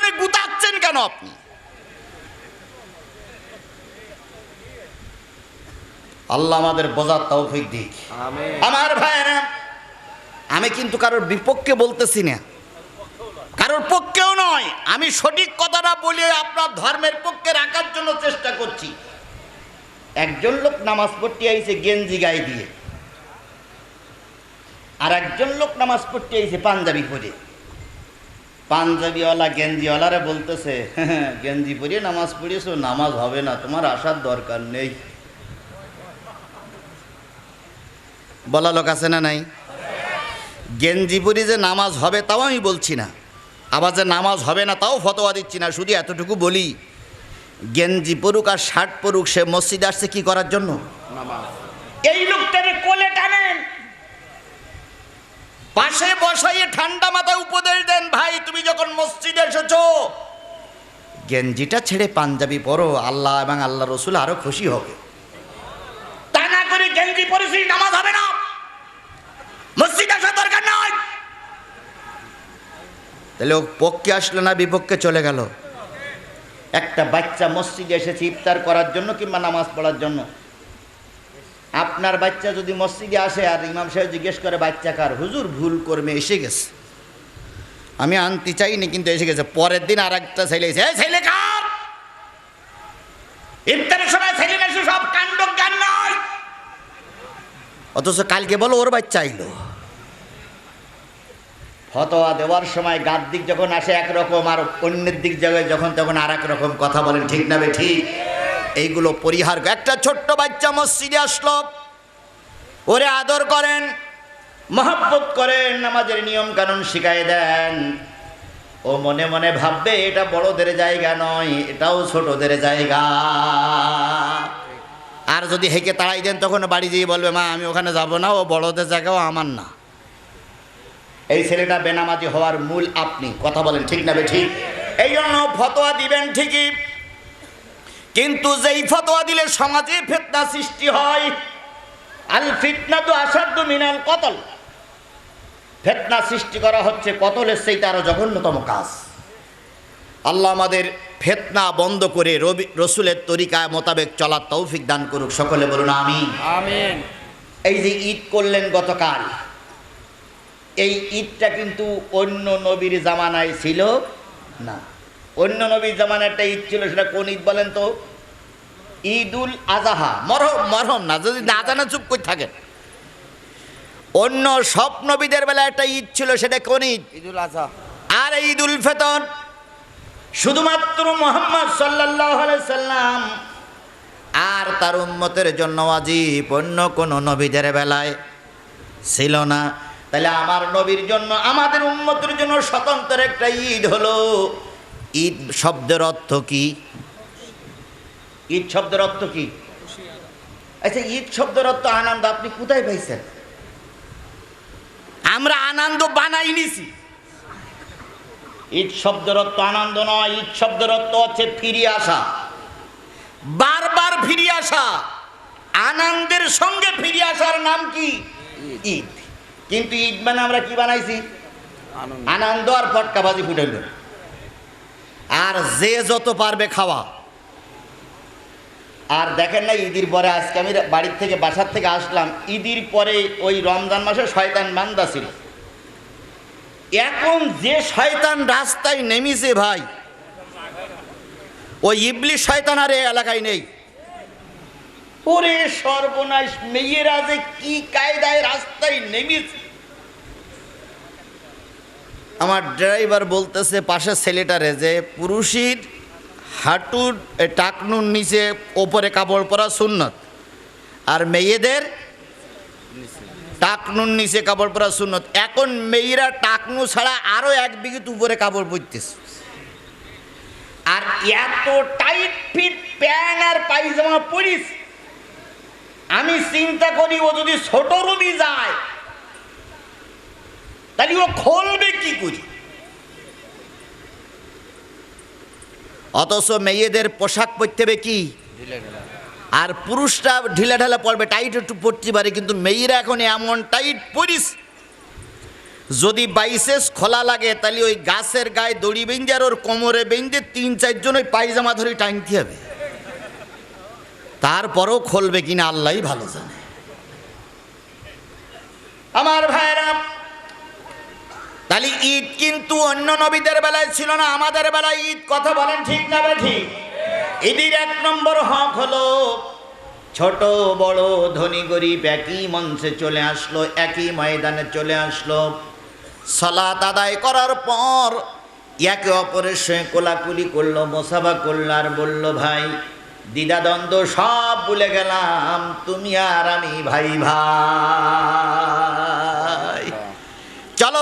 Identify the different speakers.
Speaker 1: পিছনে গুতাচ্ছেন কেন আপনি? আল্লাহ আমাদের বোঝার তৌফিক দিক। আমার ভাইয়েরা, আমি কিন্তু কারোর বিপক্ষে বলতেছি না, কারোর পক্ষেও নয়। আমি সঠিক কথাটা বলে আপনার ধর্মের পক্ষে রাখার জন্য চেষ্টা করছি। একজন লোক নামাজ পড়তে আইছে গেঞ্জি গায়ে দিয়ে, আর একজন লোক নামাজ পড়তে আইছে পাঞ্জাবি পরে। পাঞ্জাবিওয়ালা গেঞ্জিওয়ালারে বলতেছে, গেঞ্জি পরিয়ে নামাজ পড়িয়েছো, নামাজ হবে না, তোমার আসার দরকার নেই। বলা লোক আছে না নাই? গেঞ্জি পরি যে নামাজ হবে তাও আমি বলছি না, আবার যে নামাজ হবে না তাও ফতোয়া দিচ্ছি না। শুধু এতটুকু বলি, গেঞ্জি পরুক আর শার্ট পরুক, সে মসজিদে আসছে কি করার জন্য? নামাজ। এই লোকটারে কোলে টানেন, পাশে বসাইয়ে ঠান্ডা মাথায় উপদেশ দেন, ভাই তুমি যখন মসজিদে এসেছো গেঞ্জিটা ছেড়ে পাঞ্জাবি পরো, আল্লাহ এবং আল্লাহ রসুল আরো খুশি হবে। তা না করে গেঞ্জি পরেছি নামাজ হবে না, মসজিদে আসার দরকার নয়। তাহলে ও পক্ষে আসলো না বিপক্ষে চলে গেল? একটা বাচ্চা মসজিদে এসেছে ইফতার করার জন্য কিংবা নামাজ পড়ার জন্য। আপনার বাচ্চা যদি মসজিদে আসে আর ইমাম সাহেব জিজ্ঞেস করে বাচ্চা কার, হুজুর ভুল কর্মে এসে গেছে, আমি আনতে চাইনি কিন্তু এসে গেছে। পরের দিন আর একটা ছেলে এসে, ছেলে কার? ইফতারের সময় ছেলে না, সব কাণ্ড জ্ঞান নয়। অথচ কালকে বলো ওর বাচ্চা আইলো। ফতোয়া দেওয়ার সময় গার দিক যখন আসে একরকম, আর অন্যের দিক জায়গায় যখন তখন আর এক রকম কথা বলেন, ঠিক না বে ঠিক? এইগুলো পরিহার। একটা ছোট্ট বাচ্চা মসজিদে আসলো, ওরে আদর করেন, মহব্বত করেন, নামাজের নিয়ম কানুন শিখাই দেন। ও মনে মনে ভাববে এটা বড়দের জায়গা নয়, এটাও ছোটদের জায়গা। আর যদি হেঁকে তাড়াই দেন তখন বাড়ি যেয়ে বলবে, মা আমি ওখানে যাব না, ও বড়দের জায়গাও আমার না। এই ছেলেটা বেনামাজি হওয়ার মূল আপনি। কথা বলেন, ঠিক না বে ঠিক? এই জন্য ফতোয়া দিবেন ঠিকই, কিন্তু যেই ফতোয়া দিলে সমাজে ফিতনা সৃষ্টি হয়, আল ফিতনাতু আসাদ্দু মিনাল কতল, ফিতনা সৃষ্টি করা হচ্ছে কতলের চাইতে আরো জঘন্যতম কাজ। আল্লাহ আমাদের ফিতনা বন্ধ করে রসুলের তরিকা মোতাবেক চলার তৌফিক দান করুক। সকলে বলুন আমিন। আমিন। এই যে ঈদ করলেন গতকাল, এই ঈদটা কিন্তু অন্য নবীর জামানায় ছিল না। অন্য নবীর জামানায় একটা ঈদ ছিল, সেটা কোন ঈদ বলেন তো? ঈদুল আজহা। মরহম না, যদি না জানা চুপ করে থাকেন। অন্য সব নবীদের বেলা একটা ঈদ ছিল, সেটা কোন ঈদ? ঈদুল আজহা। আর ঈদুল ফিতর শুধুমাত্র মুহাম্মদ সাল্লাল্লাহু আলাইহি সাল্লাম আর তার উম্মতের জন্য ওয়াজিব, অন্য কোন নবীদের বেলায় ছিল না। তাহলে আমার নবীর জন্য, আমাদের উম্মতের জন্য স্বতন্ত্র একটা ঈদ হলো। ঈদ শব্দের অর্থ কি? ঈদ শব্দের অর্থ কি? আচ্ছা, ঈদ শব্দের অর্থ আনন্দ। আপনি কোথায় পাইছেন? আমরা আনন্দ বানাই নিছি। ঈদ শব্দের অর্থ আনন্দ নয়, ঈদ শব্দের অর্থ হচ্ছে ফিরে আসা, বারবার ফিরে আসা। আনন্দের সঙ্গে ফিরে আসার নাম কি? ঈদ। কিন্তু ঈদ মানে আমরা কি বানাইছি? আনন্দ আর ফটকাবাজি ফুটাইল, আর যে যত পারবে খাওয়া। আর দেখেন না, ঈদের পরে, আজকে আমি বাড়ির থেকে বাসার থেকে আসলাম, ঈদের পরে ওই রমজান মাসে শয়তান বান্দা ছিল। এখন যে শয়তান রাস্তায় নেমেছে ভাই, ওই ইবলিশ শয়তান আর এই এলাকায় নেই। ওরে সর্বনাশ, মেয়েরা যে কি কায়দায় রাস্তায় নেমেছে। আমার ড্রাইভার বলতেছে পাশে ছেলেটারে যে পুরুষের হাঁটুর টাকনুর নিচে ওপরে কাপড় পরা সুন্নত, আর মেয়েদের টাকনুর নিচে কাপড় পরা সুন্নত। এখন মেয়েরা টাকনু ছাড়া আরো এক বিঘিত উপরে কাপড় পরতেছে, আর এত টাইট ফিট প্যান্ট আর পায়জামা পরিস। আমি চিন্তা করি ও যদি ছোট রুমে যায় তাহলে ও খুলবে কি করে? অথচ মেয়েদের পোশাক পরতে হবে কি? আর পুরুষরা ঢিলা ঢালা পড়বে, টাইট একটু পড়তে পারে, কিন্তু মেয়েরা এখন এমন টাইট পরিস যদি বাইসেস খোলা লাগে তাহলে ওই গাছের গায়ে দড়ি বেঁধে আর ওর কোমরে বেঁধে 3-4 জন ওই পায়জামা ধরে টানতে হবে, তারপরও খুলবে কিনা আল্লাহই ভালো জানে। আমার ভাইরা, তাহলে ঈদ কিন্তু অন্য নবীদের বেলায় ছিল না, আমাদের বেলায় ঈদ। কথা বলেন ঠিক না ঠিক? ঈদের 1 নম্বর হক হলো ছোট বড় ধনী গরিব একই মঞ্চে চলে আসলো, একই ময়দানে চলে আসলো। সালাত আদায় করার পর একে অপরের সঙ্গে কোলাকুলি করলো, মোসাফা করলো, আর বললো ভাই দ্বিধাদ্বন্দ্ব সব ভুলে গেলাম, তুমি আর আমি ভাই ভাই, চলো।